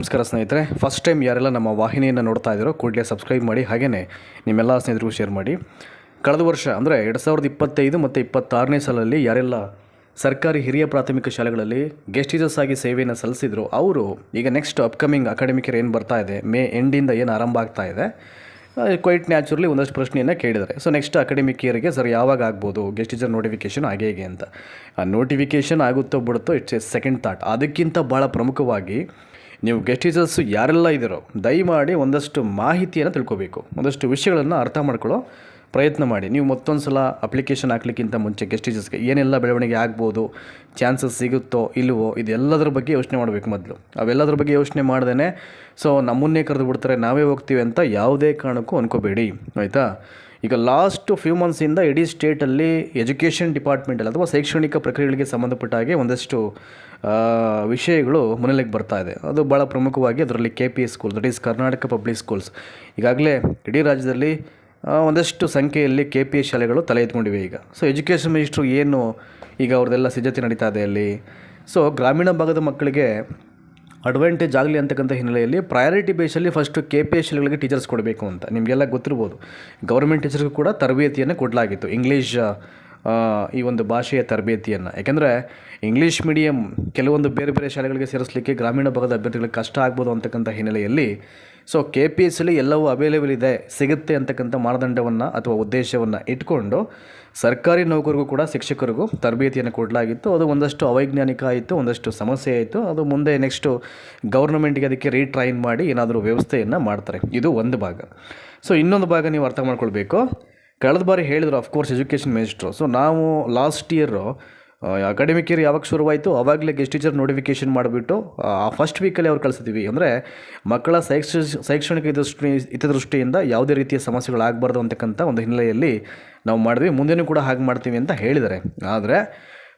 ನಮಸ್ಕಾರ ಸ್ನೇಹಿತರೆ, first time ಯಾರೆಲ್ಲ ನಮ್ಮ ವಾಹಿನಿಯನ್ನು ನೋಡ್ತಾ ಇದ್ದಾರೋ ಕೂಡಲೇ ಸಬ್ಸ್ಕ್ರೈಬ್ ಮಾಡಿ, ಹಾಗೆಯೇ ನಿಮ್ಮೆಲ್ಲ ಸ್ನೇಹಿತರಿಗೂ ಶೇರ್ ಮಾಡಿ. ಕಳೆದ ವರ್ಷ ಅಂದರೆ 2025 ಮತ್ತು 26ನೇ ಸಾಲಲ್ಲಿ ಯಾರೆಲ್ಲ ಸರ್ಕಾರಿ ಹಿರಿಯ ಪ್ರಾಥಮಿಕ ಶಾಲೆಗಳಲ್ಲಿ ಗೆಸ್ಟ್ ಟೀಚರ್ಸ್ ಆಗಿ ಸೇವೆಯನ್ನು ಸಲ್ಲಿಸಿದ್ರು ಅವರು ಈಗ ನೆಕ್ಸ್ಟ್ ಅಪ್ಕಮಿಂಗ್ ಅಕಾಡೆಮಿಕ್ ಇಯರ್ ಏನು ಬರ್ತಾ ಇದೆ, ಮೇ ಎಂಡಿಂದ ಏನು ಆರಂಭ ಆಗ್ತಾ ಇದೆ, ಕ್ವೈಟ್ ನ್ಯಾಚುರಲಿ ಒಂದಷ್ಟು ಪ್ರಶ್ನೆಯನ್ನು ಕೇಳಿದ್ದಾರೆ. ಸೊ ನೆಕ್ಸ್ಟ್ ಅಕಾಡೆಮಿಕ್ ಇಯರ್ಗೆ ಸರ್ ಯಾವಾಗ ಆಗ್ಬೋದು ಗೆಸ್ಟ್ ಟೀಚರ್ ನೋಟಿಫಿಕೇಷನ್ ಹೇಗೆ ಅಂತ. ಆ ನೋಟಿಫಿಕೇಷನ್ ಆಗುತ್ತೋ ಬಿಡುತ್ತೋ ಇಟ್ಸ್ ಎ ಸೆಕೆಂಡ್ ಥಾಟ್. ಅದಕ್ಕಿಂತ ಭಾಳ ಪ್ರಮುಖವಾಗಿ ನೀವು ಗೆಸ್ಟ್ ಟೀಚರ್ಸು ಯಾರೆಲ್ಲ ಇದ್ದೀರೋ ದಯಮಾಡಿ ಒಂದಷ್ಟು ಮಾಹಿತಿಯನ್ನು ತಿಳ್ಕೊಬೇಕು, ಒಂದಷ್ಟು ವಿಷಯಗಳನ್ನು ಅರ್ಥ ಮಾಡ್ಕೊಳ್ಳೋ ಪ್ರಯತ್ನ ಮಾಡಿ. ನೀವು ಮತ್ತೊಂದು ಸಲ ಅಪ್ಲಿಕೇಶನ್ ಹಾಕ್ಲಿಕ್ಕಿಂತ ಮುಂಚೆ ಗೆಸ್ಟ್ ಟೀಚರ್ಸ್ಗೆ ಏನೆಲ್ಲ ಬೆಳವಣಿಗೆ ಆಗ್ಬೋದು, ಚಾನ್ಸಸ್ ಸಿಗುತ್ತೋ ಇಲ್ವೋ, ಇದೆಲ್ಲದರ ಬಗ್ಗೆ ಯೋಚನೆ ಮಾಡಬೇಕು ಮೊದಲು. ಅವೆಲ್ಲದರ ಬಗ್ಗೆ ಯೋಚನೆ ಮಾಡ್ದೇ ಸೊ ನಮ್ಮನ್ನೇ ಕರೆದು ಬಿಡ್ತಾರೆ, ನಾವೇ ಹೋಗ್ತೀವಿ ಅಂತ ಯಾವುದೇ ಕಾರಣಕ್ಕೂ ಅನ್ಕೋಬೇಡಿ, ಆಯಿತಾ. ಈಗ ಲಾಸ್ಟ್ ಫ್ಯೂ ಮಂತ್ಸಿಂದ ಇಡೀ ಸ್ಟೇಟಲ್ಲಿ ಎಜುಕೇಷನ್ ಡಿಪಾರ್ಟ್ಮೆಂಟಲ್ಲಿ ಅಥವಾ ಶೈಕ್ಷಣಿಕ ಪ್ರಕ್ರಿಯೆಗಳಿಗೆ ಸಂಬಂಧಪಟ್ಟ ಹಾಗೆ ಒಂದಷ್ಟು ವಿಷಯಗಳು ಮುನ್ನೆಲೆಗೆ ಬರ್ತಾ ಇದೆ. ಅದು ಭಾಳ ಪ್ರಮುಖವಾಗಿ ಅದರಲ್ಲಿ KPS school, that is Karnataka public schools. ಈಗಾಗಲೇ ಇಡೀ ರಾಜ್ಯದಲ್ಲಿ ಒಂದಷ್ಟು ಸಂಖ್ಯೆಯಲ್ಲಿ KPS ಶಾಲೆಗಳು ತಲೆ ಎತ್ಕೊಂಡಿವೆ ಈಗ. ಸೊ ಎಜುಕೇಷನ್ ಮಿನಿಸ್ಟ್ರು ಏನು ಈಗ ಅವ್ರದ್ದೆಲ್ಲ ಸಿದ್ಧತೆ ನಡೀತಾ ಇದೆ ಅಲ್ಲಿ. ಸೊ ಗ್ರಾಮೀಣ ಭಾಗದ ಮಕ್ಕಳಿಗೆ ಅಡ್ವಾಂಟೇಜ್ ಆಗಲಿ ಅಂತಕ್ಕಂಥ ಹಿನ್ನೆಲೆಯಲ್ಲಿ ಪ್ರಯಾರಿಟಿ ಬೇಸಲ್ಲಿ ಫಸ್ಟು KPS ಶಾಲೆಗಳಿಗೆ ಟೀಚರ್ಸ್ ಕೊಡಬೇಕು ಅಂತ ನಿಮಗೆಲ್ಲ ಗೊತ್ತಿರ್ಬೋದು. ಗೌರ್ಮೆಂಟ್ ಟೀಚರ್ಗೂ ಕೂಡ ತರಬೇತಿಯನ್ನು ಕೊಡಲಾಗಿತ್ತು, ಇಂಗ್ಲೀಷ್ ಈ ಒಂದು ಭಾಷೆಯ ತರಬೇತಿಯನ್ನು. ಯಾಕೆಂದರೆ ಇಂಗ್ಲೀಷ್ ಮೀಡಿಯಮ್ ಕೆಲವೊಂದು ಬೇರೆ ಬೇರೆ ಶಾಲೆಗಳಿಗೆ ಸೇರಿಸಲಿಕ್ಕೆ ಗ್ರಾಮೀಣ ಭಾಗದ ಅಭ್ಯರ್ಥಿಗಳಿಗೆ ಕಷ್ಟ ಆಗ್ಬೋದು ಅಂತಕ್ಕಂಥ ಹಿನ್ನೆಲೆಯಲ್ಲಿ ಸೊ KPSಸಲ್ಲಿ ಎಲ್ಲವೂ ಅವೈಲೇಬಲ್ ಇದೆ, ಸಿಗುತ್ತೆ ಅಂತಕ್ಕಂಥ ಮಾನದಂಡವನ್ನು ಅಥವಾ ಉದ್ದೇಶವನ್ನು ಇಟ್ಕೊಂಡು ಸರ್ಕಾರಿ ನೌಕರಿಗೂ ಕೂಡ ಶಿಕ್ಷಕರಿಗೂ ತರಬೇತಿಯನ್ನು ಕೊಡಲಾಗಿತ್ತು. ಅದು ಒಂದಷ್ಟು ಅವೈಜ್ಞಾನಿಕ ಆಯಿತು, ಒಂದಷ್ಟು ಸಮಸ್ಯೆ ಆಯಿತು. ಅದು ಮುಂದೆ ನೆಕ್ಸ್ಟು ಗೌರ್ನಮೆಂಟ್ಗೆ ಅದಕ್ಕೆ ರೀಟ್ರೈನ್ ಮಾಡಿ ಏನಾದರೂ ವ್ಯವಸ್ಥೆಯನ್ನು ಮಾಡ್ತಾರೆ. ಇದು ಒಂದು ಭಾಗ. ಸೊ ಇನ್ನೊಂದು ಭಾಗ ನೀವು ಅರ್ಥ ಮಾಡ್ಕೊಳ್ಬೇಕು. ಕಳೆದ ಬಾರಿ ಹೇಳಿದರು ಅಫ್ಕೋರ್ಸ್ ಎಜುಕೇಷನ್ ಮಿನಿಸ್ಟ್ರು. ಸೊ ನಾವು ಲಾಸ್ಟ್ ಇಯರು ಅಕಾಡೆಮಿಕ್ ಇಯರ್ ಯಾವಾಗ ಶುರುವಾಯಿತು ಆವಾಗಲೇ ಗೆಸ್ಟ್ ಟೀಚರ್ ನೋಟಿಫಿಕೇಷನ್ ಮಾಡಿಬಿಟ್ಟು ಆ ಫಸ್ಟ್ ವೀಕಲ್ಲಿ ಅವ್ರು ಕಳಿಸಿದ್ದೀವಿ. ಅಂದರೆ ಮಕ್ಕಳ ಶೈಕ್ಷಣಿಕ ಹಿತದೃಷ್ಟಿಯಿಂದ ಯಾವುದೇ ರೀತಿಯ ಸಮಸ್ಯೆಗಳಾಗಬಾರ್ದು ಅಂತಕ್ಕಂಥ ಒಂದು ಹಿನ್ನೆಲೆಯಲ್ಲಿ ನಾವು ಮಾಡಿದ್ವಿ. ಮುಂದೆನೂ ಕೂಡ ಹಾಗೆ ಮಾಡ್ತೀವಿ ಅಂತ ಹೇಳಿದ್ದಾರೆ. ಆದರೆ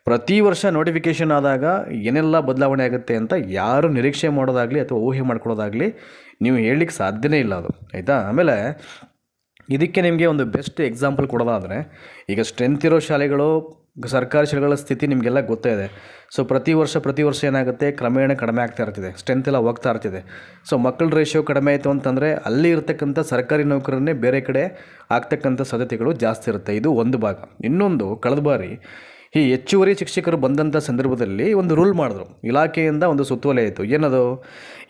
ಪ್ರತಿ ವರ್ಷ ನೋಟಿಫಿಕೇಷನ್ ಆದಾಗ ಏನೆಲ್ಲ ಬದಲಾವಣೆ ಆಗುತ್ತೆ ಅಂತ ಯಾರು ನಿರೀಕ್ಷೆ ಮಾಡೋದಾಗಲಿ ಅಥವಾ ಊಹೆ ಮಾಡ್ಕೊಳ್ಳೋದಾಗಲಿ ನೀವು ಹೇಳಲಿಕ್ಕೆ ಸಾಧ್ಯನೇ ಇಲ್ಲ ಅದು, ಆಯಿತಾ. ಆಮೇಲೆ ಇದಕ್ಕೆ ನಿಮಗೆ ಒಂದು ಬೆಸ್ಟ್ ಎಕ್ಸಾಂಪಲ್ ಕೊಡೋದಾದರೆ ಈಗ ಸ್ಟ್ರೆಂತ್ ಇರೋ ಶಾಲೆಗಳು, ಸರ್ಕಾರಿ ಶಾಲೆಗಳ ಸ್ಥಿತಿ ನಿಮಗೆಲ್ಲ ಗೊತ್ತೇ ಇದೆ. ಸೊ ಪ್ರತಿ ವರ್ಷ ಏನಾಗುತ್ತೆ, ಕ್ರಮೇಣ ಕಡಿಮೆ ಆಗ್ತಾ ಇರ್ತಿದೆ, ಸ್ಟ್ರೆಂತ್ ಎಲ್ಲ ಹೋಗ್ತಾ ಇರ್ತಿದೆ. ಸೊ ಮಕ್ಕಳ ರೇಷಿಯೋ ಕಡಿಮೆ ಆಯಿತು ಅಂತಂದರೆ ಅಲ್ಲಿ ಇರತಕ್ಕಂಥ ಸರ್ಕಾರಿ ನೌಕರನ್ನೇ ಬೇರೆ ಕಡೆ ಆಗ್ತಕ್ಕಂಥ ಸಾಧ್ಯತೆಗಳು ಜಾಸ್ತಿ ಇರುತ್ತೆ. ಇದು ಒಂದು ಭಾಗ. ಇನ್ನೊಂದು, ಕಳೆದ ಬಾರಿ ಈ ಹೆಚ್ಚುವರಿ ಶಿಕ್ಷಕರು ಬಂದಂಥ ಸಂದರ್ಭದಲ್ಲಿ ಒಂದು ರೂಲ್ ಮಾಡಿದ್ರು, ಇಲಾಖೆಯಿಂದ ಒಂದು ಸುತ್ತೋಲೆ ಆಯಿತು. ಏನದು,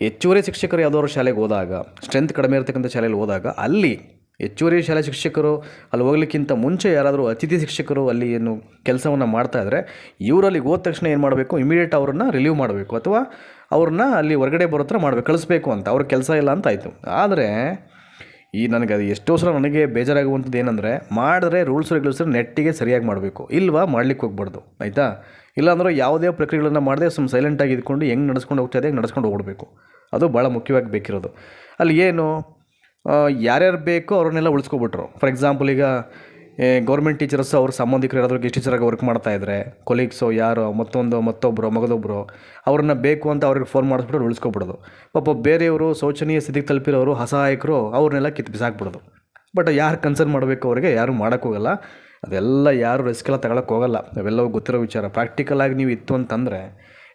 ಹೆಚ್ಚುವರಿ ಶಿಕ್ಷಕರು ಯಾವುದಾದ್ರು ಶಾಲೆಗೆ ಹೋದಾಗ, ಸ್ಟ್ರೆಂತ್ ಕಡಿಮೆ ಇರತಕ್ಕಂಥ ಶಾಲೆಯಲ್ಲಿ ಹೋದಾಗ ಅಲ್ಲಿ ಹೆಚ್ಚುವರಿ ಶಾಲೆ ಶಿಕ್ಷಕರು ಅಲ್ಲಿ ಹೋಗ್ಲಿಕ್ಕಿಂತ ಮುಂಚೆ ಯಾರಾದರೂ ಅತಿಥಿ ಶಿಕ್ಷಕರು ಅಲ್ಲಿ ಏನು ಕೆಲಸವನ್ನು ಮಾಡ್ತಾಯಿದ್ರೆ ಇವರಲ್ಲಿ ಹೋದ ತಕ್ಷಣ ಏನು ಮಾಡಬೇಕು, ಇಮಿಡಿಯೇಟ್ ಅವ್ರನ್ನ ರಿಲೀವ್ ಮಾಡಬೇಕು ಅಥವಾ ಅವ್ರನ್ನ ಅಲ್ಲಿ ಹೊರಗಡೆ ಬರೋ ಥರ ಮಾಡಬೇಕು, ಕಳಿಸ್ಬೇಕು ಅಂತ. ಅವ್ರ ಕೆಲಸ ಇಲ್ಲ ಅಂತ ಆಯಿತು. ಆದರೆ ನನಗೆ ಅದು ಎಷ್ಟೋ ಸಲ ನನಗೆ ಬೇಜಾರಾಗುವಂಥದ್ದು ಏನಂದರೆ, ಮಾಡಿದ್ರೆ ರೂಲ್ಸ್ ರೆಗ್ಯುಲೇಷನ್ ನೆಟ್ಟಿಗೆ ಸರಿಯಾಗಿ ಮಾಡಬೇಕು, ಇಲ್ವಾ ಮಾಡ್ಲಿಕ್ಕೆ ಹೋಗ್ಬಾರ್ದು, ಆಯಿತಾ. ಇಲ್ಲಾಂದರೆ ಯಾವುದೇ ಪ್ರಕ್ರಿಯೆಗಳನ್ನು ಮಾಡದೆ ಸೈಲೆಂಟಾಗಿ ಇದ್ಕೊಂಡು ಹೆಂಗೆ ನಡೆಸ್ಕೊಂಡು ಹೋಗ್ತಾ ಇದೆ ಹೆಂಗೆ ನಡೆಸ್ಕೊಂಡು ಹೋಗ್ಬಿಡ್ಬೇಕು. ಅದು ಭಾಳ ಮುಖ್ಯವಾಗಿ ಬೇಕಿರೋದು. ಅಲ್ಲಿ ಏನು ಯಾರ್ಯಾರು ಬೇಕೋ ಅವ್ರನ್ನೆಲ್ಲ ಉಳಿಸ್ಕೊಬಿಟ್ರು. ಫಾರ್ ಎಕ್ಸಾಂಪಲ್ ಈಗ ಗೌರ್ಮೆಂಟ್ ಟೀಚರ್ಸ್ ಅವ್ರ ಸಂಬಂಧಿಕರು ಯಾರಾದರೂ ಗೆಸ್ಟ್ ಟೀಚರಾಗಿ ವರ್ಕ್ ಮಾಡ್ತಾಯಿದ್ರೆ, ಕೊಲೀಗ್ಸೋ ಯಾರೋ ಮತ್ತೊಬ್ಬರು ಮಗದೊಬ್ಬರು ಅವ್ರನ್ನ ಬೇಕು ಅಂತ ಅವ್ರಿಗೆ ಫೋನ್ ಮಾಡಿಸ್ಬಿಟ್ಟು ಉಳಿಸ್ಕೊಬಿಡೋದು. ಪಾಪ ಬೇರೆಯವರು ಶೋಚನೀಯ ಸ್ಥಿತಿಗೆ ತಲುಪಿರೋರು ಅಸಹಾಯಕರು ಅವ್ರನ್ನೆಲ್ಲ ಕಿತ್ತು ಬಿಸಾಕ್ಬಿಡೋದು. ಬಟ್ ಯಾರು ಕನ್ಸರ್ನ್ ಮಾಡಬೇಕು ಅವರಿಗೆ ಯಾರು ಮಾಡೋಕ್ಕೋಗಲ್ಲ. ಅದೆಲ್ಲ ಯಾರು ರಿಸ್ಕ್ ಎಲ್ಲ ತಗೊಳಕ್ಕೆ ಹೋಗಲ್ಲ. ಅವೆಲ್ಲವೂ ಗೊತ್ತಿರೋ ವಿಚಾರ. ಪ್ರಾಕ್ಟಿಕಲಾಗಿ ನೀವು ಇತ್ತು ಅಂತಂದರೆ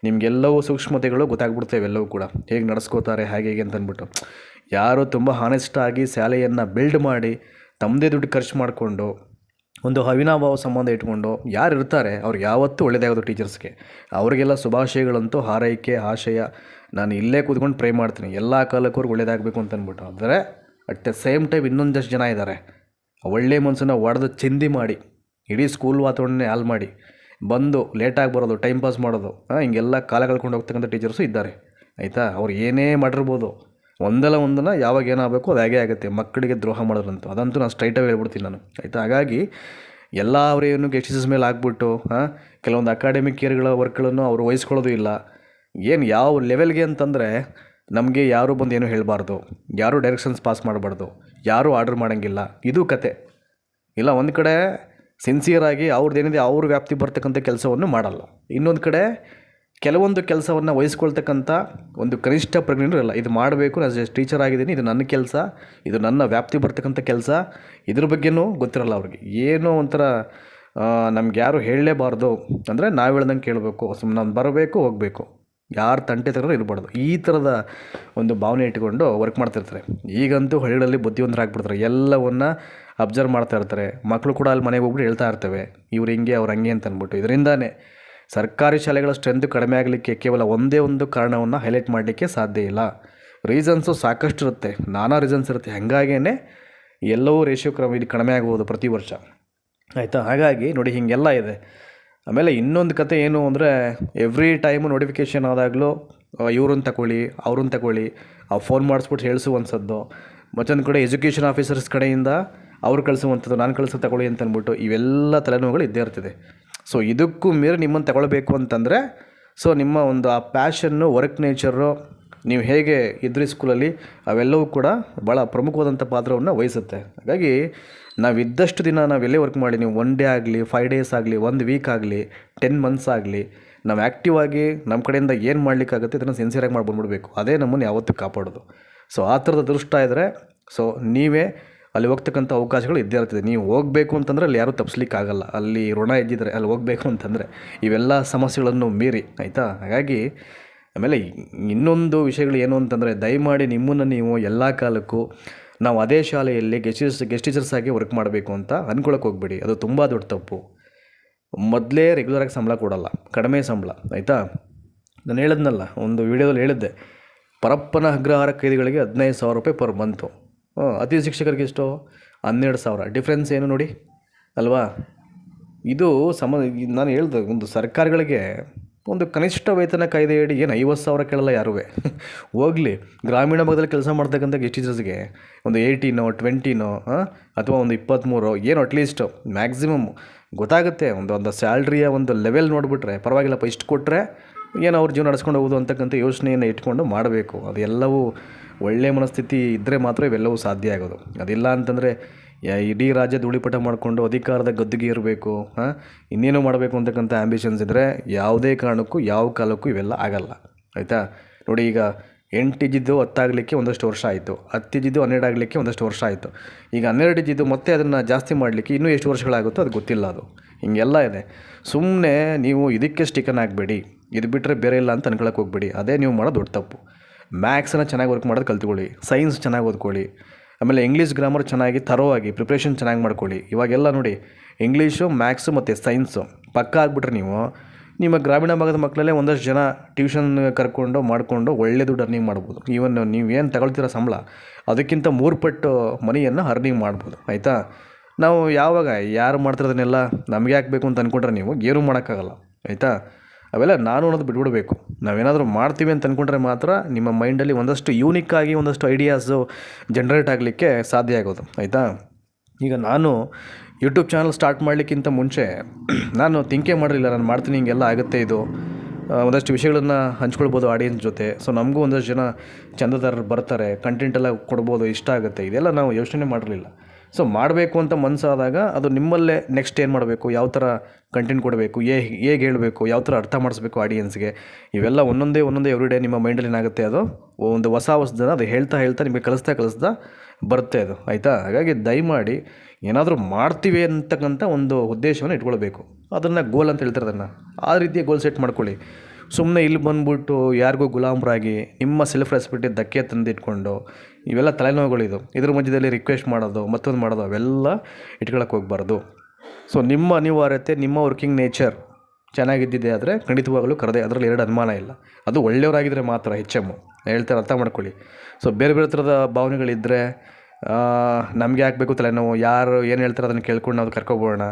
ನಿಮಗೆಲ್ಲವೂ ಸೂಕ್ಷ್ಮತೆಗಳು ಗೊತ್ತಾಗ್ಬಿಡ್ತವೆ. ಎಲ್ಲವೂ ಕೂಡ ಹೇಗೆ ನಡೆಸ್ಕೋತಾರೆ ಹೇಗೆ ಅಂತಂದ್ಬಿಟ್ಟು. ಯಾರು ತುಂಬ ಹಾನೆಸ್ಟಾಗಿ ಶಾಲೆಯನ್ನು ಬಿಲ್ಡ್ ಮಾಡಿ ತಮ್ಮದೇ ದುಡ್ಡು ಖರ್ಚು ಮಾಡಿಕೊಂಡು ಒಂದು ಅವಿನಾಭಾವ ಸಂಬಂಧ ಇಟ್ಕೊಂಡು ಯಾರು ಇರ್ತಾರೆ ಅವ್ರಿಗೆ ಯಾವತ್ತೂ ಒಳ್ಳೆಯದಾಗೋದು ಟೀಚರ್ಸ್ಗೆ. ಅವರಿಗೆಲ್ಲ ಶುಭಾಶಯಗಳಂತೂ, ಹಾರೈಕೆ, ಆಶಯ. ನಾನು ಇಲ್ಲೇ ಕೂತ್ಕೊಂಡು ಪ್ರೇ ಮಾಡ್ತೀನಿ ಎಲ್ಲ ಕಾಲಕ್ಕೂ ಅವ್ರಿಗೆ ಒಳ್ಳೇದಾಗಬೇಕು ಅಂತಂದ್ಬಿಟ್ಟು. ಆದರೆ ಅಟ್ ದ ಸೇಮ್ ಟೈಮ್ ಇನ್ನೊಂದಷ್ಟು ಜನ ಇದ್ದಾರೆ, ಒಳ್ಳೆ ಮನಸ್ಸನ್ನು ಒಡೆದು ಚಿಂದಿ ಮಾಡಿ ಇಡೀ ಸ್ಕೂಲ್ ವಾತಾವರಣನೇ ಹಾಳು ಮಾಡಿ ಬಂದು ಲೇಟಾಗಿ ಬರೋದು, ಟೈಮ್ ಪಾಸ್ ಮಾಡೋದು, ಹಿಂಗೆಲ್ಲ ಕಾಲ ಕಳ್ಕೊಂಡು ಹೋಗ್ತಕ್ಕಂಥ ಟೀಚರ್ಸು ಇದ್ದಾರೆ, ಆಯಿತಾ. ಅವ್ರು ಏನೇ ಮಾಡಿರ್ಬೋದು, ಒಂದಲ್ಲ ಒಂದನ್ನು ಯಾವಾಗ ಏನಾಗಬೇಕು ಅದು ಹಾಗೇ ಆಗುತ್ತೆ. ಮಕ್ಕಳಿಗೆ ದ್ರೋಹ ಮಾಡೋದಂತೂ ಅದಂತೂ ನಾನು ಸ್ಟ್ರೈಟಾಗಿ ಹೇಳ್ಬಿಡ್ತೀನಿ ನಾನು, ಆಯಿತಾ. ಹಾಗಾಗಿ ಎಲ್ಲ ಅವರೇನು ಗೆಸ್ಟ್ ಟೀಚರ್ಸ್ ಮೇಲೆ ಆಗ್ಬಿಟ್ಟು ಕೆಲವೊಂದು ಅಕಾಡೆಮಿಕ್ ಇಯರ್ಗಳ ವರ್ಕ್ಗಳನ್ನು ಅವರು ವಹಿಸ್ಕೊಳ್ಳೋದು ಇಲ್ಲ. ಏನು ಯಾವ ಲೆವೆಲ್ಗೆ ಅಂತಂದರೆ ನಮಗೆ ಯಾರೂ ಬಂದು ಏನೂ ಹೇಳಬಾರ್ದು, ಯಾರೂ ಡೈರೆಕ್ಷನ್ಸ್ ಪಾಸ್ ಮಾಡಬಾರ್ದು, ಯಾರೂ ಆರ್ಡರ್ ಮಾಡೋಂಗಿಲ್ಲ, ಇದು ಕತೆ ಇಲ್ಲ. ಒಂದು ಕಡೆ ಸಿನ್ಸಿಯರಾಗಿ ಅವ್ರದ್ದೇನಿದೆ ಅವ್ರ ವ್ಯಾಪ್ತಿ ಬರ್ತಕ್ಕಂಥ ಕೆಲಸವನ್ನು ಮಾಡಲ್ಲ. ಇನ್ನೊಂದು ಕಡೆ ಕೆಲವೊಂದು ಕೆಲಸವನ್ನು ವಹಿಸ್ಕೊಳ್ತಕ್ಕಂಥ ಒಂದು ಕನಿಷ್ಠ ಪ್ರಜ್ಞೆನೂ ಇರಲ್ಲ. ಇದು ಮಾಡಬೇಕು, ನಾನು ಟೀಚರ್ ಆಗಿದ್ದೀನಿ, ಇದು ನನ್ನ ಕೆಲಸ, ಇದು ನನ್ನ ವ್ಯಾಪ್ತಿ ಬರ್ತಕ್ಕಂಥ ಕೆಲಸ, ಇದ್ರ ಬಗ್ಗೆನೂ ಗೊತ್ತಿರಲ್ಲ ಅವ್ರಿಗೆ. ಏನೋ ಒಂಥರ ನಮ್ಗೆ ಯಾರು ಹೇಳಲೇಬಾರ್ದು ಅಂದರೆ ನಾವು ಹೇಳ್ದಂಗೆ ಕೇಳಬೇಕು, ಸುಮ್ಮನೆ ಬರಬೇಕು ಹೋಗಬೇಕು. ಯಾರು ತಂಟೆ ತೆಗೆದ್ರೂ ಇರಬಾರ್ದು. ಈ ಥರದ ಒಂದು ಭಾವನೆ ಇಟ್ಕೊಂಡು ವರ್ಕ್ ಮಾಡ್ತಿರ್ತಾರೆ. ಈಗಂತೂ ಹಳ್ಳಿಗಳಲ್ಲಿ ಬುದ್ಧಿವಂತರಾಗ್ಬಿಡ್ತಾರೆ, ಎಲ್ಲವನ್ನು ಅಬ್ಸರ್ವ್ ಮಾಡ್ತಾ ಇರ್ತಾರೆ. ಮಕ್ಕಳು ಕೂಡ ಅಲ್ಲಿ ಮನೆಗೆ ಹೋಗ್ಬಿಟ್ಟು ಹೇಳ್ತಾ ಇರ್ತವೆ, ಇವ್ರು ಹಿಂಗೆ ಅವ್ರು ಹಂಗೆ ಅಂತ ಅಂದ್ಬಿಟ್ಟು. ಇದರಿಂದಾನೇ ಸರ್ಕಾರಿ ಶಾಲೆಗಳ ಸ್ಟ್ರೆಂತ್ ಕಡಿಮೆ ಆಗಲಿಕ್ಕೆ ಕೇವಲ ಒಂದೇ ಒಂದು ಕಾರಣವನ್ನು ಹೈಲೈಟ್ ಮಾಡಲಿಕ್ಕೆ ಸಾಧ್ಯ ಇಲ್ಲ. ರೀಸನ್ಸು ಸಾಕಷ್ಟು ಇರುತ್ತೆ, ನಾನಾ ರೀಸನ್ಸ್ ಇರುತ್ತೆ. ಹಾಗಾಗೇ ಎಲ್ಲವೂ ರೇಷಿಯೋ ಇದು ಕಡಿಮೆ ಆಗ್ಬೋದು ಪ್ರತಿ ವರ್ಷ, ಆಯಿತಾ. ಹಾಗಾಗಿ ನೋಡಿ ಹಿಂಗೆಲ್ಲ ಇದೆ. ಆಮೇಲೆ ಇನ್ನೊಂದು ಕತೆ ಏನು ಅಂದರೆ, ಎವ್ರಿ ಟೈಮು ನೋಟಿಫಿಕೇಷನ್ ಆದಾಗಲೂ ಇವ್ರನ್ನ ತಗೊಳ್ಳಿ ಅವ್ರನ್ನ ತಗೊಳ್ಳಿ, ಫೋನ್ ಮಾಡಿಸ್ಬಿಟ್ಟು ಹೇಳಿಸುವಂಥದ್ದು. ಮತ್ತೊಂದು ಕಡೆ ಎಜುಕೇಷನ್ ಆಫೀಸರ್ಸ್ ಕಡೆಯಿಂದ ಅವ್ರು ಕಳಿಸುವಂಥದ್ದು, ನಾನು ತಗೊಳ್ಳಿ ಅಂತ ಅಂದ್ಬಿಟ್ಟು ಇವೆಲ್ಲ ತಲೆನೋವುಗಳು ಇದ್ದೇ ಇರ್ತದೆ. ಸೊ ಇದಕ್ಕೂ ಮೀರಿ ನಿಮ್ಮನ್ನು ತಗೊಳ್ಬೇಕು ಅಂತಂದರೆ, ಸೊ ನಿಮ್ಮ ಒಂದು ಆ ಪ್ಯಾಷನ್ನು, ವರ್ಕ್ ನೇಚರು, ನೀವು ಹೇಗೆ ಇದ್ರಿ ಸ್ಕೂಲಲ್ಲಿ, ಅವೆಲ್ಲವೂ ಕೂಡ ಭಾಳ ಪ್ರಮುಖವಾದಂಥ ಪಾತ್ರವನ್ನು ವಹಿಸುತ್ತೆ. ಹಾಗಾಗಿ ನಾವಿದ್ದಷ್ಟು ದಿನ ನಾವು ಎಲ್ಲೇ ವರ್ಕ್ ಮಾಡಿ, ನೀವು 1 ಡೇ ಆಗಲಿ, 5 ಡೇಸ್ ಆಗಲಿ, 1 ವೀಕ್ ಆಗಲಿ, 10 ಮಂತ್ಸ್ ಆಗಲಿ, ನಾವು ಆ್ಯಕ್ಟಿವ್ ಆಗಿ ನಮ್ಮ ಕಡೆಯಿಂದ ಏನು ಮಾಡಲಿಕ್ಕಾಗುತ್ತೆ ಇದನ್ನು ಸಿನ್ಸಿಯರಾಗಿ ಮಾಡ್ಬಂದ್ಬಿಡ್ಬೇಕು. ಅದೇ ನಮ್ಮನ್ನು ಯಾವತ್ತೂ ಕಾಪಾಡೋದು. ಸೊ ಆ ಥರದ ಅದೃಷ್ಟ ಇದ್ದರೆ, ಸೊ ನೀವೇ ಅಲ್ಲಿ ಹೋಗ್ತಕ್ಕಂಥ ಅವಕಾಶಗಳು ಇದ್ದೇ ಇರ್ತದೆ. ನೀವು ಹೋಗಬೇಕು ಅಂತಂದರೆ ಅಲ್ಲಿ ಯಾರೂ ತಪ್ಪಿಸ್ಲಿಕ್ಕಾಗಲ್ಲ. ಅಲ್ಲಿ ಋಣ ಇದ್ದಿದ್ರೆ ಅಲ್ಲಿ ಹೋಗಬೇಕು ಅಂತಂದರೆ ಇವೆಲ್ಲ ಸಮಸ್ಯೆಗಳನ್ನು ಮೀರಿ, ಆಯಿತಾ. ಹಾಗಾಗಿ ಆಮೇಲೆ ಇನ್ನೊಂದು ವಿಷಯಗಳು ಏನು ಅಂತಂದರೆ, ದಯಮಾಡಿ ನಿಮ್ಮನ್ನು ನೀವು ಎಲ್ಲ ಕಾಲಕ್ಕೂ ನಾವು ಅದೇ ಶಾಲೆಯಲ್ಲಿ ಗೆಸ್ಟ್ ಟೀಚರ್ಸ್ ಆಗಿ ವರ್ಕ್ ಮಾಡಬೇಕು ಅಂತ ಅಂದ್ಕೊಳಕ್ಕೆ ಹೋಗ್ಬೇಡಿ. ಅದು ತುಂಬ ದೊಡ್ಡ ತಪ್ಪು. ಮೊದಲೇ ರೆಗ್ಯುಲರಾಗಿ ಸಂಬಳ ಕೊಡಲ್ಲ, ಕಡಿಮೆ ಸಂಬಳ, ಆಯಿತಾ. ನಾನು ಹೇಳಿದ್ನಲ್ಲ, ಒಂದು ವಿಡಿಯೋದಲ್ಲಿ ಹೇಳಿದ್ದೆ, ಪರಪ್ಪನ ಅಗ್ರಹಾರ ಖೈದಿಗಳಿಗೆ 15,000 ರೂಪಾಯಿ ಪರ್ ಮಂತು. ಅತಿಥಿ ಶಿಕ್ಷಕರಿಗೆ ಎಷ್ಟು? 12,000. ಡಿಫ್ರೆನ್ಸ್ ಏನು ನೋಡಿ ಅಲ್ವಾ. ಇದು ನಾನು ಹೇಳ್ದೆ, ಒಂದು ಸರ್ಕಾರಗಳಿಗೆ ಒಂದು ಕನಿಷ್ಠ ವೇತನ ಕಾಯ್ದೆಯಡಿ ಏನು 50,000 ಕೇಳಲ್ಲ ಯಾರೂ. ಹೋಗಲಿ, ಗ್ರಾಮೀಣ ಭಾಗದಲ್ಲಿ ಕೆಲಸ ಮಾಡ್ತಕ್ಕಂಥ ಗೆಸ್ಟ್ ಟೀಚರ್ಸ್ಗೆ ಒಂದು 18 20 ಅಥವಾ ಒಂದು 23 ಏನು ಅಟ್ಲೀಸ್ಟ್ ಮ್ಯಾಕ್ಸಿಮಮ್ ಗೊತ್ತಾಗುತ್ತೆ. ಒಂದು ಸ್ಯಾಲ್ರಿಯ ಒಂದು ಲೆವೆಲ್ ನೋಡಿಬಿಟ್ರೆ ಪರವಾಗಿಲ್ಲಪ್ಪ, ಇಷ್ಟು ಕೊಟ್ಟರೆ ಏನು ಅವ್ರ ಜೀವನ ನಡೆಸ್ಕೊಂಡು ಹೋಗೋದು ಅಂತಕ್ಕಂಥ ಯೋಚನೆಯನ್ನು ಇಟ್ಕೊಂಡು ಮಾಡಬೇಕು. ಅದೆಲ್ಲವೂ ಒಳ್ಳೆಯ ಮನಸ್ಥಿತಿ ಇದ್ದರೆ ಮಾತ್ರ ಇವೆಲ್ಲವೂ ಸಾಧ್ಯ ಆಗೋದು. ಅದಿಲ್ಲ ಅಂತಂದರೆ ಇಡೀ ರಾಜ್ಯ ಧೂಳಿಪಟ ಮಾಡಿಕೊಂಡು ಅಧಿಕಾರದ ಗದ್ದುಗೆ ಇರಬೇಕು, ಇನ್ನೇನು ಮಾಡಬೇಕು ಅಂತಕ್ಕಂಥ ಆ್ಯಂಬಿಷನ್ಸ್ ಇದ್ದರೆ ಯಾವುದೇ ಕಾರಣಕ್ಕೂ ಯಾವ ಕಾಲಕ್ಕೂ ಇವೆಲ್ಲ ಆಗಲ್ಲ, ಆಯಿತಾ. ನೋಡಿ, ಈಗ 8 ಇದ್ದಿದ್ದು 10 ಆಗಲಿಕ್ಕೆ ಒಂದಷ್ಟು ವರ್ಷ ಆಯಿತು, 10 ಇದ್ದಿದ್ದು 12 ಆಗಲಿಕ್ಕೆ ಒಂದಷ್ಟು ವರ್ಷ ಆಯಿತು. ಈಗ 12 ಇದ್ದಿದ್ದು ಮತ್ತೆ ಅದನ್ನು ಜಾಸ್ತಿ ಮಾಡಲಿಕ್ಕೆ ಇನ್ನೂ ಎಷ್ಟು ವರ್ಷಗಳಾಗುತ್ತೋ ಅದು ಗೊತ್ತಿಲ್ಲ. ಅದು ಹಿಂಗೆಲ್ಲ ಇದೆ. ಸುಮ್ಮನೆ ನೀವು ಇದಕ್ಕೆ ಸ್ಟಿಕನ್ ಆಗಬೇಡಿ, ಇದು ಬಿಟ್ಟರೆ ಬೇರೆ ಇಲ್ಲ ಅಂತ ಅನ್ಕೊಳಕ್ಕೆ ಹೋಗ್ಬೇಡಿ. ಅದೇ ನೀವು ಮಾಡೋದು ದೊಡ್ಡ ತಪ್ಪು. ಮ್ಯಾಥ್ಸನ್ನು ಚೆನ್ನಾಗಿ ವರ್ಕ್ ಮಾಡೋದು ಕಲ್ತ್ಕೊಳ್ಳಿ, ಸೈನ್ಸ್ ಚೆನ್ನಾಗಿ ಓದ್ಕೊಳ್ಳಿ, ಆಮೇಲೆ ಇಂಗ್ಲೀಷ್ ಗ್ರಾಮರ್ ಚೆನ್ನಾಗಿ ತರೋವಾಗಿ ಪ್ರಿಪ್ರೇಷನ್ ಚೆನ್ನಾಗಿ ಮಾಡ್ಕೊಳ್ಳಿ. ಇವಾಗೆಲ್ಲ ನೋಡಿ, ಇಂಗ್ಲೀಷು, ಮ್ಯಾಥ್ಸು ಮತ್ತು ಸೈನ್ಸು ಪಕ್ಕ ಆಗಿಬಿಟ್ರೆ ನೀವು ನಿಮ್ಮ ಗ್ರಾಮೀಣ ಭಾಗದ ಮಕ್ಕಳಲ್ಲೇ ಒಂದಷ್ಟು ಜನ ಟ್ಯೂಷನ್ ಕರ್ಕೊಂಡು ಮಾಡಿಕೊಂಡು ಒಳ್ಳೆ ದುಡ್ಡು ಅರ್ನಿಂಗ್ ಮಾಡ್ಬೋದು. ಈವನ್ ನೀವೇನು ತಗೊಳ್ತಿರೋ ಸಂಬಳ ಅದಕ್ಕಿಂತ 3 ಪಟ್ಟು ಮನಿಯನ್ನು ಅರ್ನಿಂಗ್ ಮಾಡ್ಬೋದು, ಆಯಿತಾ. ನಾವು ಯಾವಾಗ ಯಾರು ಮಾಡ್ತಿರೋದನ್ನೆಲ್ಲ ನಮಗೆ ಹಾಕಬೇಕು ಅಂತ ಅಂದ್ಕೊಂಡ್ರೆ ನೀವು ಏನೂ ಮಾಡೋಕ್ಕಾಗಲ್ಲ, ಆಯಿತಾ. ಅವೆಲ್ಲ ನಾನು ಅನ್ನೋದು ಬಿಟ್ಬಿಡಬೇಕು. ನಾವೇನಾದರೂ ಮಾಡ್ತೀವಿ ಅಂತ ಅಂದ್ಕೊಂಡ್ರೆ ಮಾತ್ರ ನಿಮ್ಮ ಮೈಂಡಲ್ಲಿ ಒಂದಷ್ಟು ಯೂನಿಕ್ಕಾಗಿ ಒಂದಷ್ಟು ಐಡಿಯಾಸು ಜನ್ರೇಟ್ ಆಗಲಿಕ್ಕೆ ಸಾಧ್ಯ ಆಗೋದು, ಆಯಿತಾ. ಈಗ ನಾನು ಯೂಟ್ಯೂಬ್ ಚಾನಲ್ ಸ್ಟಾರ್ಟ್ ಮಾಡಲಿಕ್ಕಿಂತ ಮುಂಚೆ ನಾನು ಥಿಂಕೇ ಮಾಡಿರಲಿಲ್ಲ, ನಾನು ಮಾಡ್ತೀನಿ ಹಿಂಗೆಲ್ಲ ಆಗುತ್ತೆ, ಇದು ಒಂದಷ್ಟು ವಿಷಯಗಳನ್ನು ಹಂಚ್ಕೊಳ್ಬೋದು ಆಡಿಯನ್ಸ್ ಜೊತೆ. ಸೊ ನಮಗೂ ಒಂದಷ್ಟು ಜನ ಚಂದದಾರರು ಬರ್ತಾರೆ, ಕಂಟೆಂಟೆಲ್ಲ ಕೊಡ್ಬೋದು, ಇಷ್ಟ ಆಗುತ್ತೆ, ಇದೆಲ್ಲ ನಾವು ಯೋಚನೆ ಮಾಡಿರಲಿಲ್ಲ. ಸೊ ಮಾಡಬೇಕು ಅಂತ ಮನಸ್ಸಾದಾಗ ಅದು ನಿಮ್ಮಲ್ಲೇ ನೆಕ್ಸ್ಟ್ ಏನು ಮಾಡಬೇಕು, ಯಾವ ಥರ ಕಂಟೆಂಟ್ ಕೊಡಬೇಕು, ಹೇಗೆ ಹೇಳಬೇಕು, ಯಾವ ಥರ ಅರ್ಥ ಮಾಡಿಸ್ಬೇಕು ಆಡಿಯನ್ಸ್ಗೆ, ಇವೆಲ್ಲ ಒಂದೊಂದೇ ಎವ್ರಿ ಡೇ ನಿಮ್ಮ ಮೈಂಡಲ್ಲಿ ಏನಾಗುತ್ತೆ, ಅದು ಒಂದು ಹೊಸದನ್ನು ಅದು ಹೇಳ್ತಾ ನಿಮಗೆ ಕಲಿಸ್ತಾ ಬರುತ್ತೆ ಅದು, ಆಯಿತಾ. ಹಾಗಾಗಿ ದಯಮಾಡಿ ಏನಾದರೂ ಮಾಡ್ತೀವಿ ಅಂತಕ್ಕಂಥ ಒಂದು ಉದ್ದೇಶವನ್ನು ಇಟ್ಕೊಳ್ಬೇಕು. ಅದನ್ನು ಗೋಲ್ ಅಂತ ಹೇಳ್ತಾರೆ, ಅದನ್ನು ಆ ರೀತಿಯ ಗೋಲ್ ಸೆಟ್ ಮಾಡ್ಕೊಳ್ಳಿ. ಸುಮ್ಮನೆ ಇಲ್ಲಿ ಬಂದುಬಿಟ್ಟು ಯಾರಿಗೂ ಗುಲಾಮರಾಗಿ ನಿಮ್ಮ ಸೆಲ್ಫ್ ರೆಸ್ಪೆಕ್ಟಿಗೆ ಧಕ್ಕೆ ತಂದಿಟ್ಕೊಂಡು ಇವೆಲ್ಲ ತಲೆನೋವುಗಳಿದು. ಇದ್ರ ಮಧ್ಯದಲ್ಲಿ ರಿಕ್ವೆಸ್ಟ್ ಮಾಡೋದು, ಮತ್ತೊಂದು ಮಾಡೋದು, ಅವೆಲ್ಲ ಇಟ್ಕೊಳಕ್ಕೆ ಹೋಗಬಾರ್ದು. ಸೊ ನಿಮ್ಮ ಅನಿವಾರ್ಯತೆ, ನಿಮ್ಮ ವರ್ಕಿಂಗ್ ನೇಚರ್ ಚೆನ್ನಾಗಿದ್ದಿದೆ ಆದರೆ ಖಂಡಿತವಾಗಲೂ ಕರೆದೆ, ಅದರಲ್ಲಿ 2 ಅನುಮಾನ ಇಲ್ಲ. ಅದು ಒಳ್ಳೆಯವರಾಗಿದ್ದರೆ ಮಾತ್ರ ಹೆಚ್ಚಮ್ಮು ಹೇಳ್ತಾರೆ, ಅರ್ಥ ಮಾಡ್ಕೊಳ್ಳಿ. ಸೊ ಬೇರೆ ಥರದ ಭಾವನೆಗಳಿದ್ದರೆ ನಮಗೆ ಹಾಕಬೇಕು ತಲೆನೋವು, ಯಾರು ಏನು ಹೇಳ್ತಾರೆ ಅದನ್ನು ಕೇಳ್ಕೊಂಡು ನಾವು ಕರ್ಕೊಬೋಣ,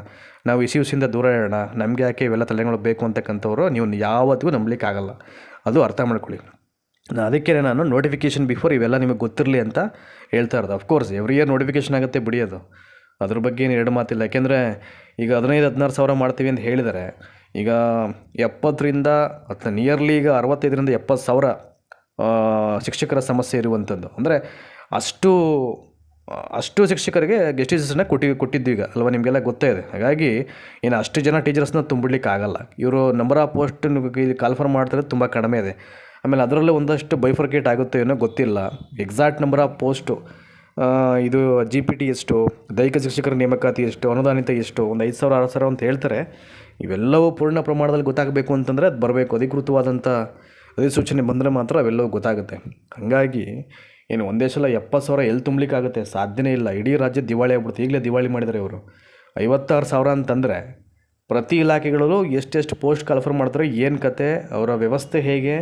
ನಾವು ಇಶ್ಯೂಸಿಂದ ದೂರ ಇರೋಣ, ನಮಗೆ ಯಾಕೆ ಇವೆಲ್ಲ ತಲೆನೋವು ಬೇಕು ಅಂತಕ್ಕಂಥವ್ರು ನೀವು ಯಾವತ್ತಿಗೂ ನಂಬಲಿಕ್ಕಾಗಲ್ಲ. ಅದು ಅರ್ಥ ಮಾಡ್ಕೊಳ್ಳಿ. ಅದಕ್ಕೆ ನಾನು ನೋಟಿಫಿಕೇಷನ್ ಬಿಫೋರ್ ಇವೆಲ್ಲ ನಿಮಗೆ ಗೊತ್ತಿರಲಿ ಅಂತ ಹೇಳ್ತಾ ಇರೋದು. ಅಫ್ಕೋರ್ಸ್ ಎವ್ರಿ ಇಯರ್ ನೋಟಿಫಿಕೇಷನ್ ಆಗುತ್ತೆ ಬಿಡಿ, ಅದು ಅದ್ರ ಬಗ್ಗೆ ಏನು 2 ಮಾತಿಲ್ಲ. ಯಾಕೆಂದರೆ ಈಗ 15-16 ಸಾವಿರ ಮಾಡ್ತೀವಿ ಅಂತ ಹೇಳಿದರೆ, ಈಗ 70ರಿಂದ ಅಥವಾ ನಿಯರ್ಲಿ ಈಗ 65ರಿಂದ 70 ಸಾವಿರ ಶಿಕ್ಷಕರ ಸಮಸ್ಯೆ ಇರುವಂಥದ್ದು. ಅಂದರೆ ಅಷ್ಟು ಶಿಕ್ಷಕರಿಗೆ ಗೆಸ್ಟ್ ಟೀಚರ್ಸನ್ನ ಕೊಟ್ಟಿದ್ದು ಈಗ ಅಲ್ವಾ, ನಿಮಗೆಲ್ಲ ಗೊತ್ತೇ ಇದೆ. ಹಾಗಾಗಿ ಏನು ಅಷ್ಟು ಜನ ಟೀಚರ್ಸ್ನ ತುಂಬಿಡ್ಲಿಕ್ಕೆ ಆಗಲ್ಲ. ಇವರು ನಂಬರ್ ಆಫ್ ಪೋಸ್ಟ್ ಕಾಲ್ಫರ್ ಮಾಡ್ತಿರೋದು ತುಂಬ ಕಡಿಮೆ ಇದೆ. ಆಮೇಲೆ ಅದರಲ್ಲೇ ಒಂದಷ್ಟು ಬೈಫರ್ಕೇಟ್ ಆಗುತ್ತೆ ಏನೋ ಗೊತ್ತಿಲ್ಲ. ಎಕ್ಸಾಕ್ಟ್ ನಂಬರ್ ಆಫ್ ಪೋಸ್ಟು ಇದು GPT ಎಷ್ಟು, ದೈಹಿಕ ಶಿಕ್ಷಕರ ನೇಮಕಾತಿ ಎಷ್ಟು, ಅನುದಾನಿತ ಎಷ್ಟು, ಒಂದು 5,000 6,000 ಅಂತ ಹೇಳ್ತಾರೆ. ಇವೆಲ್ಲವೂ ಪೂರ್ಣ ಪ್ರಮಾಣದಲ್ಲಿ ಗೊತ್ತಾಗಬೇಕು ಅಂತಂದರೆ ಅದು ಬರಬೇಕು, ಅಧಿಕೃತವಾದಂಥ ಅಧಿಸೂಚನೆ ಬಂದರೆ ಮಾತ್ರ ಅವೆಲ್ಲವೂ ಗೊತ್ತಾಗುತ್ತೆ. ಹಾಗಾಗಿ ಏನು ಒಂದೇ ಸಲ 70,000 ಎಲ್ಲಿ ತುಂಬಲಿಕ್ಕಾಗುತ್ತೆ? ಸಾಧ್ಯನೇ ಇಲ್ಲ. ಇಡೀ ರಾಜ್ಯ ದಿವಾಳಿ ಆಗ್ಬಿಡುತ್ತೆ. ಈಗಲೇ ದಿವಾಳಿ ಮಾಡಿದ್ದಾರೆ ಇವರು. 56,000 ಅಂತಂದರೆ ಪ್ರತಿ ಇಲಾಖೆಗಳಲ್ಲೂ ಎಷ್ಟೆಷ್ಟು ಪೋಸ್ಟ್ ಕನ್ಫರ್ಮ್ ಮಾಡ್ತಾರೆ, ಏನು ಕತೆ, ಅವರ ವ್ಯವಸ್ಥೆ ಹೇಗೆ,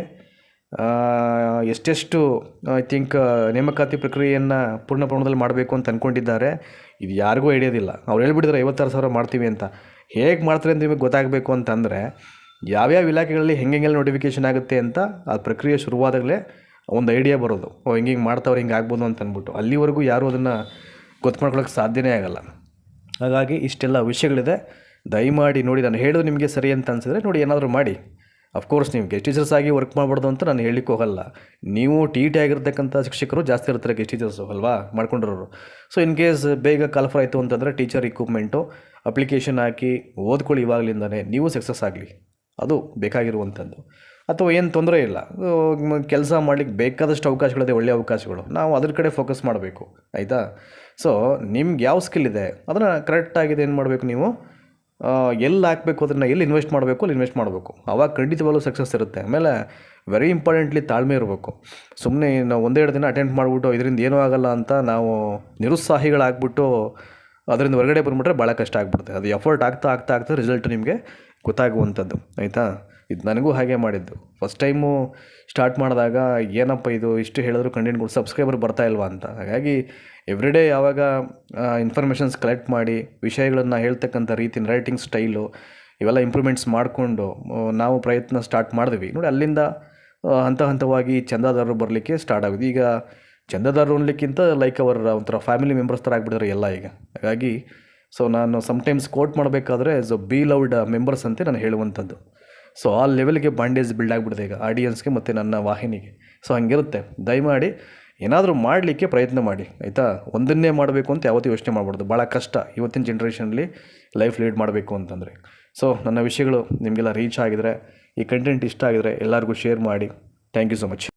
ಎಷ್ಟೆಷ್ಟು ಐ ಥಿಂಕ್ ನೇಮಕಾತಿ ಪ್ರಕ್ರಿಯೆಯನ್ನು ಪೂರ್ಣ ಪ್ರಮಾಣದಲ್ಲಿ ಮಾಡಬೇಕು ಅಂತ ಅಂದ್ಕೊಂಡಿದ್ದಾರೆ. ಇದು ಯಾರಿಗೂ ಹಿಡಿಯೋದಿಲ್ಲ. ಅವ್ರು ಹೇಳ್ಬಿಟ್ಟಿದ್ದಾರೆ 56,000 ಮಾಡ್ತೀವಿ ಅಂತ. ಹೇಗೆ ಮಾಡ್ತಾರೆ ಅಂತ ನಿಮಗೆ ಗೊತ್ತಾಗಬೇಕು ಅಂತಂದರೆ ಯಾವ್ಯಾವ ಇಲಾಖೆಗಳಲ್ಲಿ ಹೆಂಗೆಲ್ಲ ನೋಟಿಫಿಕೇಷನ್ ಆಗುತ್ತೆ ಅಂತ ಆ ಪ್ರಕ್ರಿಯೆ ಶುರುವಾದಾಗಲೇ ಒಂದು ಐಡಿಯಾ ಬರೋದು. ಹಿಂಗೆ ಮಾಡ್ತಾವ್ರೆ, ಹಿಂಗೆ ಆಗ್ಬೋದು ಅಂತ ಅಂದ್ಬಿಟ್ಟು. ಅಲ್ಲಿವರೆಗೂ ಯಾರೂ ಅದನ್ನು ಗೊತ್ತು ಮಾಡ್ಕೊಳ್ಳೋಕ್ಕೆ ಸಾಧ್ಯನೇ ಆಗಲ್ಲ. ಹಾಗಾಗಿ ಇಷ್ಟೆಲ್ಲ ವಿಷಯಗಳಿದೆ. ದಯಮಾಡಿ ನೋಡಿ, ನಾನು ಹೇಳೋದು ನಿಮಗೆ ಸರಿ ಅಂತ ಅನಿಸಿದ್ರೆ ನೋಡಿ ಏನಾದರೂ ಮಾಡಿ. ಅಫ್ಕೋರ್ಸ್ ನೀವು ಗೆಸ್ಟ್ ಟೀಚರ್ಸ್ ಆಗಿ ವರ್ಕ್ ಮಾಡಬಾರ್ದು ಅಂತ ನಾನು ಹೇಳಲಿಕ್ಕೆ ಹೋಗಲ್ಲ. ನೀವು ಟಿ ಆಗಿರ್ತಕ್ಕಂಥ ಶಿಕ್ಷಕರು ಜಾಸ್ತಿ ಇರ್ತಾರೆ ಗೆಸ್ಟ್ ಟೀಚರ್ಸು ಅಲ್ವಾ, ಮಾಡ್ಕೊಂಡಿರೋರು. ಸೊ ಇನ್ ಕೇಸ್ ಬೇಗ ಕಾಲ್ಫರ್ ಆಯಿತು ಅಂತಂದರೆ ಟೀಚರ್ ಇಕ್ವಿಪ್ಮೆಂಟು ಅಪ್ಲಿಕೇಶನ್ ಹಾಕಿ ಓದ್ಕೊಳ್ಳಿ ಇವಾಗಲಿಂದನೇ, ನೀವು ಸಕ್ಸಸ್ ಆಗಲಿ. ಅದು ಬೇಕಾಗಿರುವಂಥದ್ದು. ಅಥವಾ ಏನು ತೊಂದರೆ ಇಲ್ಲ, ಕೆಲಸ ಮಾಡಲಿಕ್ಕೆ ಬೇಕಾದಷ್ಟು ಅವಕಾಶಗಳಿದೆ, ಒಳ್ಳೆಯ ಅವಕಾಶಗಳು. ನಾವು ಅದ್ರ ಕಡೆ ಫೋಕಸ್ ಮಾಡಬೇಕು, ಆಯಿತಾ? ಸೊ ನಿಮ್ಗೆ ಯಾವ ಸ್ಕಿಲ್ ಇದೆ ಅದನ್ನು ಕರೆಕ್ಟಾಗಿದೆ ಏನು ಮಾಡಬೇಕು, ನೀವು ಎಲ್ಲಿ ಹಾಕಬೇಕು, ಅದನ್ನು ಎಲ್ಲಿ ಇನ್ವೆಸ್ಟ್ ಮಾಡಬೇಕು ಅಲ್ಲಿ ಇನ್ವೆಸ್ಟ್ ಮಾಡಬೇಕು. ಆವಾಗ ಖಂಡಿತವಾಗ್ಲೂ ಸಕ್ಸಸ್ ಇರುತ್ತೆ. ಆಮೇಲೆ ವೆರಿ ಇಂಪಾರ್ಟೆಂಟ್ಲಿ ತಾಳ್ಮೆ ಇರಬೇಕು. ಸುಮ್ಮನೆ ನಾವು ಒಂದೆರಡು ದಿನ ಅಟೆಂಡ್ ಮಾಡಿಬಿಟ್ಟು ಇದರಿಂದ ಏನೂ ಆಗೋಲ್ಲ ಅಂತ ನಾವು ನಿರುತ್ಸಾಹಿಗಳಾಗ್ಬಿಟ್ಟು ಅದರಿಂದ ಹೊರಗಡೆ ಬಂದುಬಿಟ್ರೆ ಭಾಳ ಕಷ್ಟ ಆಗ್ಬಿಡುತ್ತೆ. ಅದು ಎಫರ್ಟ್ ಆಗ್ತಾ ರಿಸಲ್ಟ್ ನಿಮಗೆ ಗೊತ್ತಾಗುವಂಥದ್ದು, ಆಯಿತಾ? ಇದು ನನಗೂ ಹಾಗೆ ಮಾಡಿದ್ದು. ಫಸ್ಟ್ ಟೈಮು ಸ್ಟಾರ್ಟ್ ಮಾಡಿದಾಗ ಏನಪ್ಪ ಇದು ಇಷ್ಟು ಹೇಳಿದ್ರು ಕಂಟೆಂಟ್ಗಳು ಸಬ್ಸ್ಕ್ರೈಬರ್ ಬರ್ತಾ ಇಲ್ವಾ ಅಂತ. ಹಾಗಾಗಿ ಎವ್ರಿಡೇ ಯಾವಾಗ ಇನ್ಫಾರ್ಮೇಷನ್ಸ್ ಕಲೆಕ್ಟ್ ಮಾಡಿ ವಿಷಯಗಳನ್ನು ಹೇಳ್ತಕ್ಕಂಥ ರೀತಿ, ರೈಟಿಂಗ್ ಸ್ಟೈಲು ಇವೆಲ್ಲ ಇಂಪ್ರೂವ್ಮೆಂಟ್ಸ್ ಮಾಡಿಕೊಂಡು ನಾವು ಪ್ರಯತ್ನ ಸ್ಟಾರ್ಟ್ ಮಾಡಿದ್ವಿ ನೋಡಿ. ಅಲ್ಲಿಂದ ಹಂತವಾಗಿ ಚಂದಾದಾರರು ಬರಲಿಕ್ಕೆ ಸ್ಟಾರ್ಟ್ ಆಗಿದೆ. ಈಗ ಚಂದಾದಾರರು ಅನ್ನಲಿಕ್ಕಿಂತ ಲೈಕ್ ಅವರ ಒಂಥರ ಫ್ಯಾಮಿಲಿ ಮೆಂಬರ್ಸ್ ಥರ ಆಗಿಬಿಟ್ಟಿದ್ದಾರೆ ಎಲ್ಲ ಈಗ. ಹಾಗಾಗಿ ಸೊ ನಾನು ಸಮ್ಟೈಮ್ಸ್ ಕೋಟ್ ಮಾಡಬೇಕಾದ್ರೆ ಬಿ ಲವ್ಡ್ ಮೆಂಬರ್ಸ್ ಅಂತ ನಾನು ಹೇಳುವಂಥದ್ದು. ಸೊ ಆ ಲೆವೆಲ್ಗೆ ಬಾಂಡೇಜ್ ಬಿಲ್ಡ್ ಆಗಿಬಿಟ್ಟಿದೆ ಈಗ ಆಡಿಯನ್ಸ್ಗೆ ಮತ್ತು ನನ್ನ ವಾಹಿನಿಗೆ. ಸೊ ಹಂಗಿರುತ್ತೆ. ದಯಮಾಡಿ ಏನಾದರೂ ಮಾಡಲಿಕ್ಕೆ ಪ್ರಯತ್ನ ಮಾಡಿ, ಆಯಿತಾ? ಒಂದನ್ನೇ ಮಾಡಬೇಕು ಅಂತ ಯಾವತ್ತೂ ಯೋಚನೆ ಮಾಡಬಾರ್ದು. ಭಾಳ ಕಷ್ಟ ಇವತ್ತಿನ ಜನ್ರೇಷನಲ್ಲಿ ಲೈಫ್ ಲೀಡ್ ಮಾಡಬೇಕು ಅಂತಂದರೆ. ಸೊ ನನ್ನ ವಿಷಯಗಳು ನಿಮಗೆಲ್ಲ ರೀಚ್ ಆಗಿದರೆ, ಈ ಕಂಟೆಂಟ್ ಇಷ್ಟ ಆಗಿದರೆ ಎಲ್ಲರಿಗೂ ಶೇರ್ ಮಾಡಿ. Thank you so much.